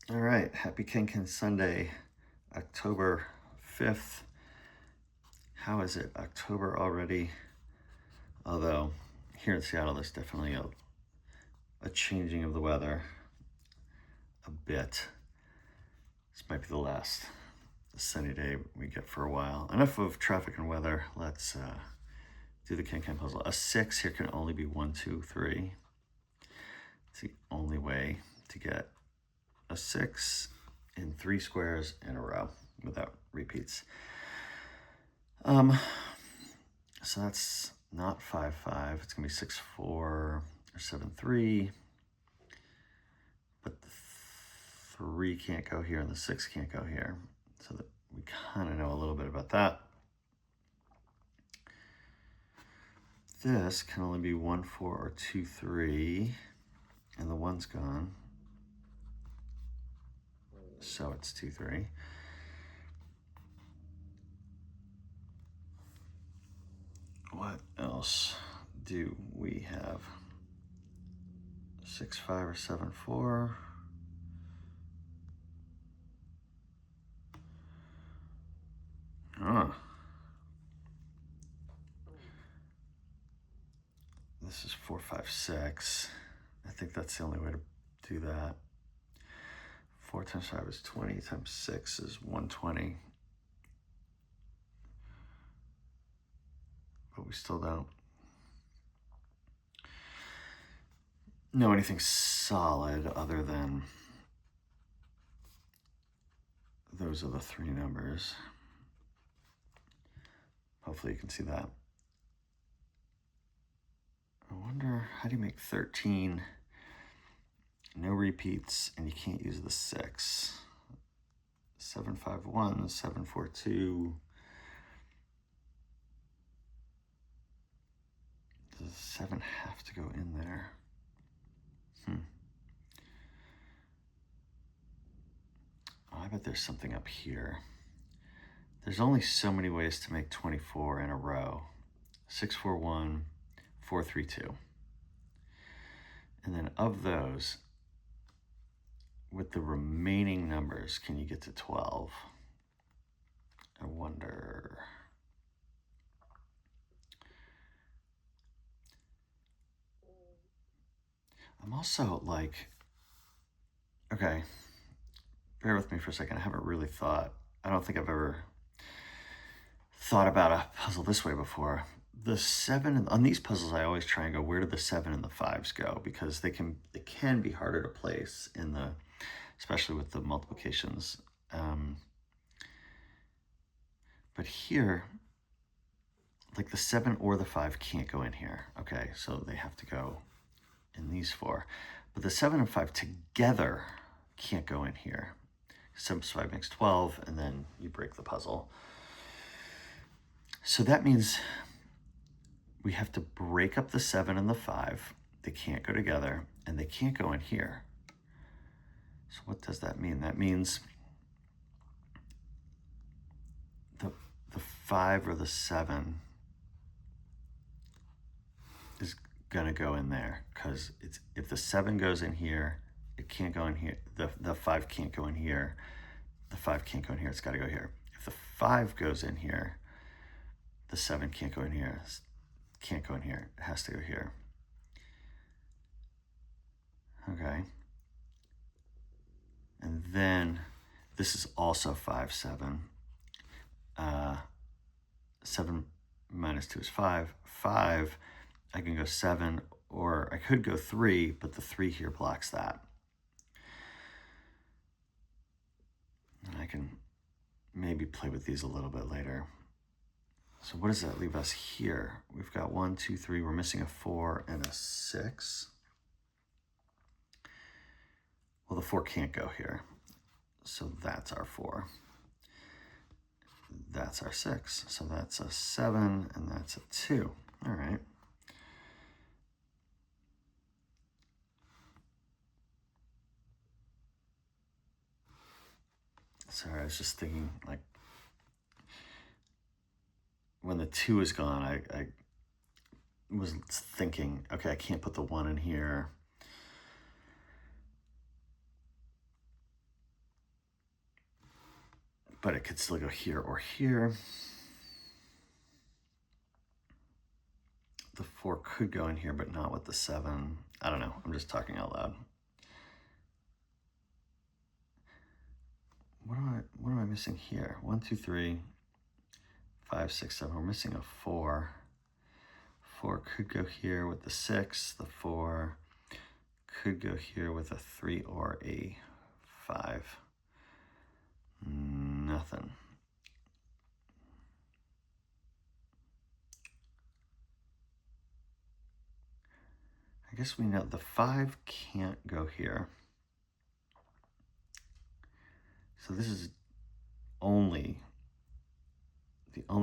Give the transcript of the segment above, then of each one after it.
All right, happy KenKen Sunday, October 5th. How is it? October already? Although here in Seattle, there's definitely a changing of the weather a bit. This might be the last sunny day we get for a while. Enough of traffic and weather. Let's do the KenKen puzzle. A 6 here can only be 1, 2, 3. It's the only way to get a 6 in 3 squares in a row without repeats. So that's not 5, 5. It's gonna be 6, 4, or 7, 3. But the 3 can't go here and the 6 can't go here. So that we kind of know a little bit about that. This can only be 1, 4, or 2, 3, and the 1's gone. So it's 2, 3. What else do we have? 6, 5, or 7, 4. This is 4, 5, 6. I think that's the only way to do that. 4 times 5 is 20, times 6 is 120. But we still don't know anything solid other than those are the 3 numbers. Hopefully you can see that. I wonder, how do you make 13? No repeats, and you can't use the 6. 7, 5, 1, 7, 4, 2. Does 7 have to go in there? Oh, I bet there's something up here. There's only so many ways to make 24 in a row. 6, 4, 1, 4, 3, 2. And then of those, with the remaining numbers, can you get to 12? I wonder. I'm also like, okay, bear with me for a second. I haven't really thought, I don't think I've ever thought about a puzzle this way before. The 7, on these puzzles, I always try and go, where do the 7 and the 5s go? Because they can be harder to place in the, especially with the multiplications. But here, like the 7 or the 5 can't go in here. Okay, so they have to go in these 4. But the 7 and 5 together can't go in here. 7 plus 5 makes 12, and then you break the puzzle. So that means we have to break up the 7 and the 5. They can't go together, and they can't go in here. So what does that mean? That means the 5 or the 7 is gonna go in there, because it's, if the 7 goes in here, it can't go in here. The 5 can't go in here. The 5 can't go in here. It's got to go here. If the 5 goes in here, the 7 can't go in here. Can't go in here. It has to go here. Okay. And then this is also 5, 7. 7 minus 2 is 5. 5, I can go 7, or I could go 3, but the 3 here blocks that. And I can maybe play with these a little bit later. So what does that leave us here? We've got 1, 2, 3. We're missing a 4 and a 6. Well, the 4 can't go here. So that's our 4. That's our 6. So that's a 7, and that's a 2. All right. Sorry, I was just thinking, like, when the 2 is gone, I was thinking, okay, I can't put the 1 in here. but it could still go here or here. The 4 could go in here, but not with the 7. I don't know. I'm just talking out loud. What am I missing here? 1, 2, 3, 5, 6, 7. We're missing a 4. 4 could go here with the 6. The 4 could go here with a 3 or a 5. Nothing. I guess we know the 5 can't go here. So this is the only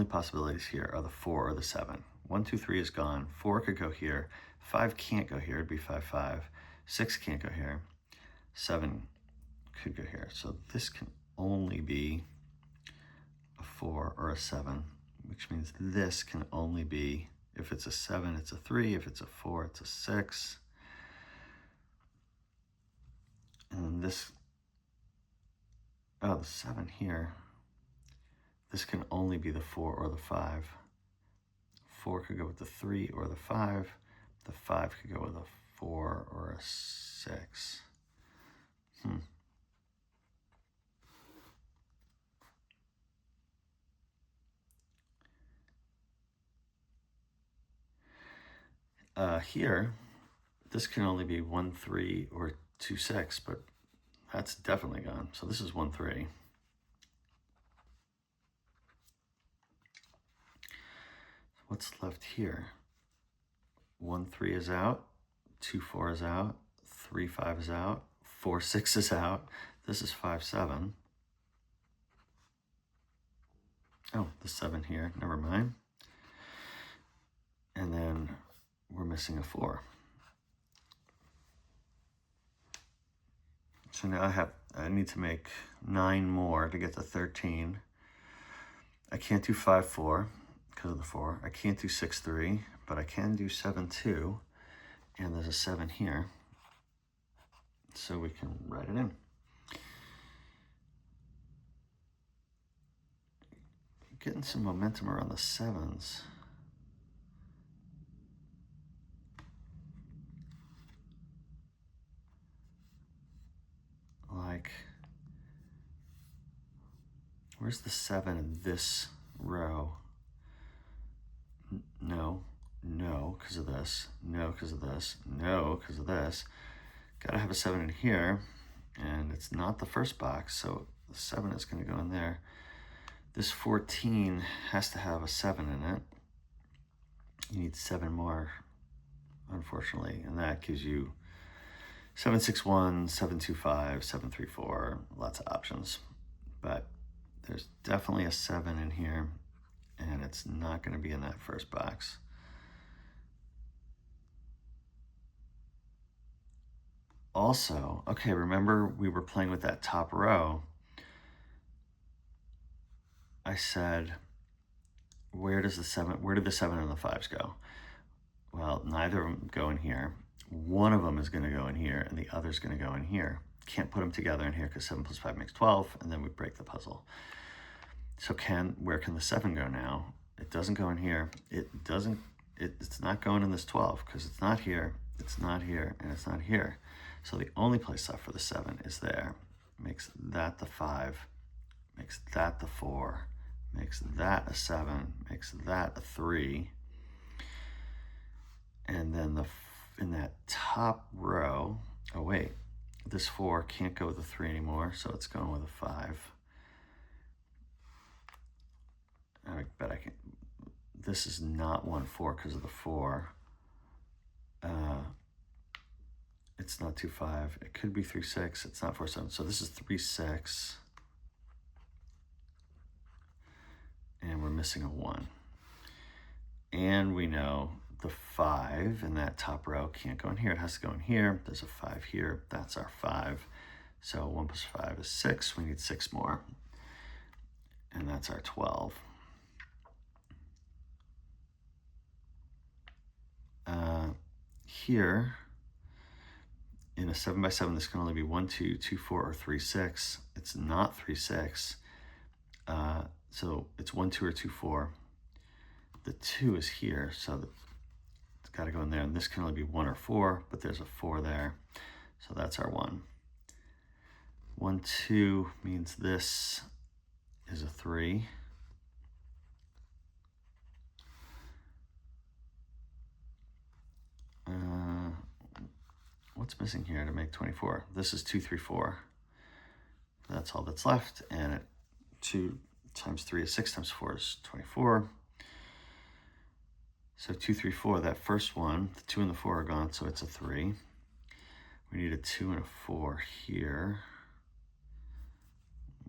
possibilities here are the 4 or the 7. 1, 2, 3 is gone. 4 could go here. 5 can't go here. It'd be 5, 5. 6 can't go here. 7 could go here. So this can only be a 4 or a 7, which means this can only be, if it's a 7, it's a 3. If it's a 4, it's a 6. And this, the 7 here, this can only be the 4 or the 5. 4 could go with the 3 or the 5. The 5 could go with a 4 or a 6. Here, this can only be 1, 3 or 2, 6, but that's definitely gone. So this is 1, 3. What's left here? 1, 3 is out. 2, 4 is out. 3, 5 is out. 4, 6 is out. This is 5, 7. Oh, the 7 here. Never mind. And then we're missing a 4. So now I need to make 9 more to get to 13. I can't do 5, 4 because of the 4. I can't do 6, 3, but I can do 7, 2. And there's a 7 here. So we can write it in. Getting some momentum around the 7s. Like, where's the 7 in this row? No, because of this. No, because of this. No, because of this. Gotta have a 7 in here, and it's not the first box, so the 7 is gonna go in there. This 14 has to have a 7 in it. You need 7 more, unfortunately, and that gives you 761, 725, 734, lots of options. But there's definitely a 7 in here, and it's not going to be in that first box. Also, okay, remember we were playing with that top row. I said, where did the 7 and the 5s go? Well, neither of them go in here. One of them is going to go in here, and the other's going to go in here. Can't put them together in here because 7 plus 5 makes 12, and then we break the puzzle. So where can the 7 go now? It doesn't go in here. It's not going in this 12 because it's not here, it's not here, and it's not here. So the only place left for the 7 is there. Makes that the 5, makes that the 4, makes that a 7, makes that a 3. And then in that top row, oh wait, this 4 can't go with a 3 anymore, so it's going with a 5. I bet I can. This is not 1, 4 because of the 4. It's not 2, 5. It could be 3, 6. It's not 4, 7. So this is 3, 6. And we're missing a 1. And we know the 5 in that top row can't go in here. It has to go in here. There's a 5 here. That's our 5. So 1 plus 5 is 6. We need 6 more. And that's our 12. Here, in a 7x7, this can only be 1, 2, 2, 4, or 3, 6. It's not 3, 6. So it's 1, 2, or 2, 4. The 2 is here, so it's got to go in there. And this can only be 1 or 4, but there's a 4 there. So that's our 1. 1, 2 means this is a 3. What's missing here to make 24? This is 2, 3, 4. That's all that's left. And 2 times 3 is 6 times 4 is 24. So 2, 3, 4, that first one, the 2 and the 4 are gone, so it's a 3. We need a 2 and a 4 here,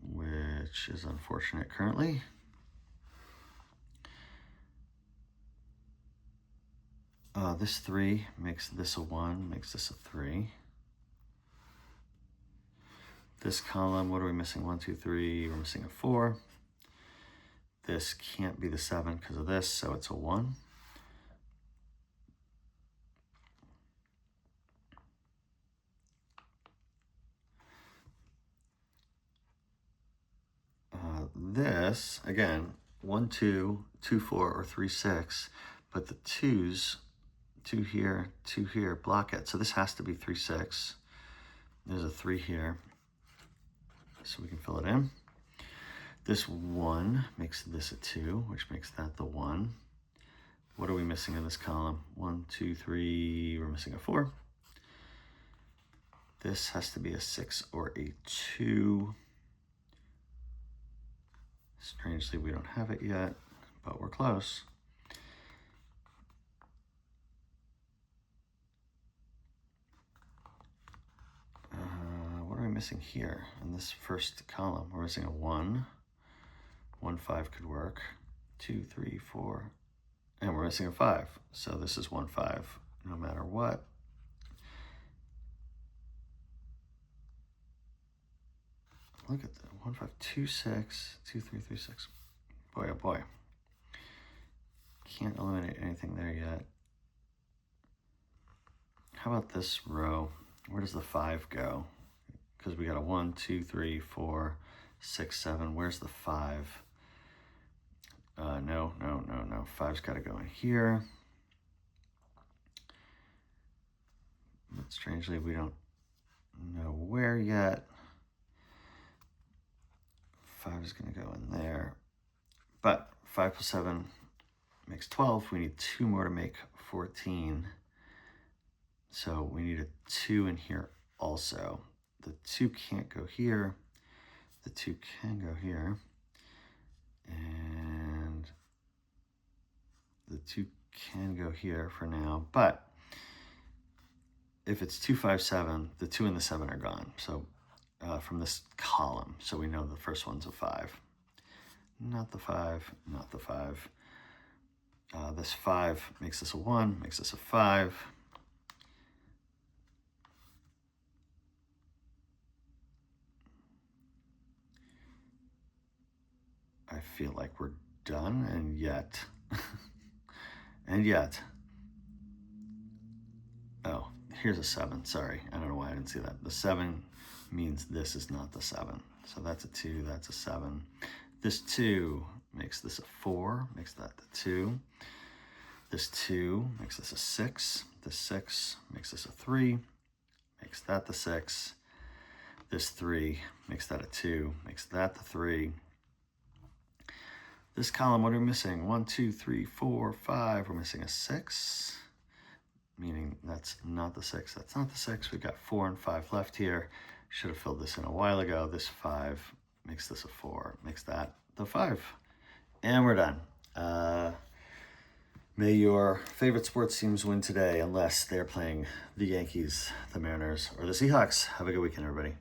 which is unfortunate currently. This 3 makes this a 1, makes this a 3. This column, what are we missing? 1, 2, 3, we're missing a 4. This can't be the 7 because of this, so it's a 1. This, again, 1, 2, 2, 4, or 3, 6, but the 2's, 2 here, 2 here, block it. So this has to be 3, 6. There's a 3 here, so we can fill it in. This 1 makes this a 2, which makes that the 1. What are we missing in this column? 1, 2, 3, we're missing a 4. This has to be a 6 or a 2. Strangely, we don't have it yet, but we're close. What are we missing here in this first column? We're missing a 1. 1, 5 could work. 2, 3, 4, and we're missing a 5. So this is 1, 5, no matter what. Look at that, 1, 5, 2, 6, 2, 3, 3, 6. Boy, oh boy. Can't eliminate anything there yet. How about this row? Where does the 5 go? Because we got a 1, 2, 3, 4, 6, 7. Where's the 5? No. 5's got to go in here. But strangely, we don't know where yet. 5 is going to go in there. But 5 plus 7 makes 12. We need 2 more to make 14. So we need a 2 in here also. The 2 can't go here. The 2 can go here. And the 2 can go here for now. But if it's 2, 5, 7, the 2 and the 7 are gone. So from this column. So we know the first one's a 5. Not the 5, not the 5. This 5 makes this a 1, makes this a 5. I feel like we're done, and yet, oh, here's a 7, sorry. I don't know why I didn't see that. The 7 means this is not the 7. So that's a 2, that's a 7. This 2 makes this a 4, makes that the 2. This 2 makes this a 6. This 6 makes this a 3, makes that the 6. This 3 makes that a 2, makes that the 3. This column, what are we missing? 1, 2, 3, 4, 5. We're missing a 6, meaning that's not the 6. That's not the 6. We've got 4 and 5 left here. Should have filled this in a while ago. This 5 makes this a 4, makes that the 5. And we're done. May your favorite sports teams win today, unless they're playing the Yankees, the Mariners, or the Seahawks. Have a good weekend, everybody.